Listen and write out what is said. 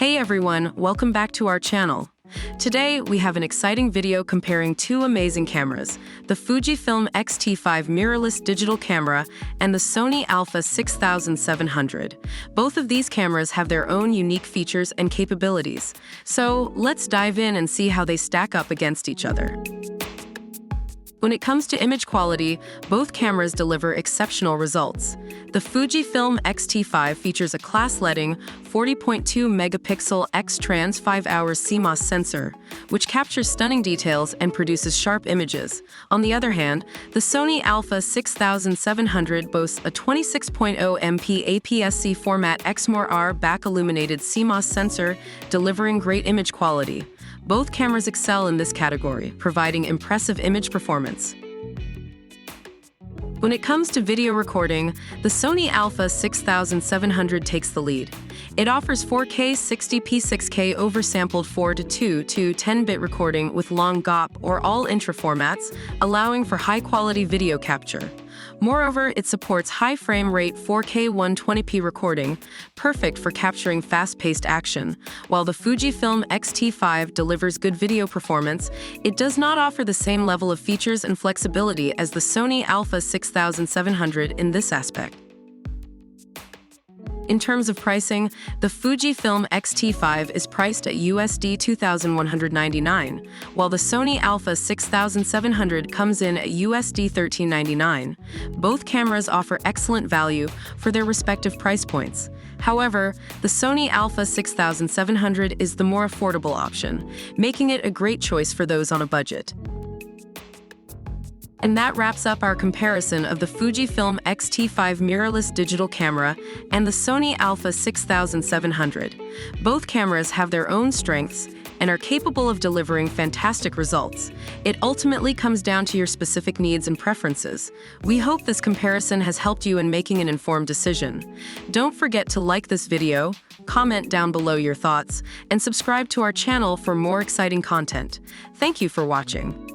Hey everyone, welcome back to our channel. Today, we have an exciting video comparing two amazing cameras, the Fujifilm X-T5 mirrorless digital camera and the Sony Alpha 6700. Both of these cameras have their own unique features and capabilities. So, let's dive in and see how they stack up against each other. When it comes to image quality, both cameras deliver exceptional results. The Fujifilm X-T5 features a class-leading 40.2 megapixel X-Trans 5-hour CMOS sensor, which captures stunning details and produces sharp images. On the other hand, the Sony Alpha 6700 boasts a 26.0 MP APS-C format XMOR-R back-illuminated CMOS sensor, delivering great image quality. Both cameras excel in this category, providing impressive image performance. When it comes to video recording, the Sony Alpha 6700 takes the lead. It offers 4K 60p 6K oversampled 4:2 to 10-bit recording with long GOP or all intra formats, allowing for high-quality video capture. Moreover, it supports high frame rate 4K 120p recording, perfect for capturing fast-paced action. While the Fujifilm X-T5 delivers good video performance, it does not offer the same level of features and flexibility as the Sony Alpha 6700 in this aspect. In terms of pricing, the Fujifilm X-T5 is priced at USD $2,199, while the Sony Alpha 6700 comes in at USD $1,399. Both cameras offer excellent value for their respective price points. However, the Sony Alpha 6700 is the more affordable option, making it a great choice for those on a budget. And that wraps up our comparison of the Fujifilm X-T5 mirrorless digital camera and the Sony Alpha 6700. Both cameras have their own strengths and are capable of delivering fantastic results. It ultimately comes down to your specific needs and preferences. We hope this comparison has helped you in making an informed decision. Don't forget to like this video, comment down below your thoughts, and subscribe to our channel for more exciting content. Thank you for watching.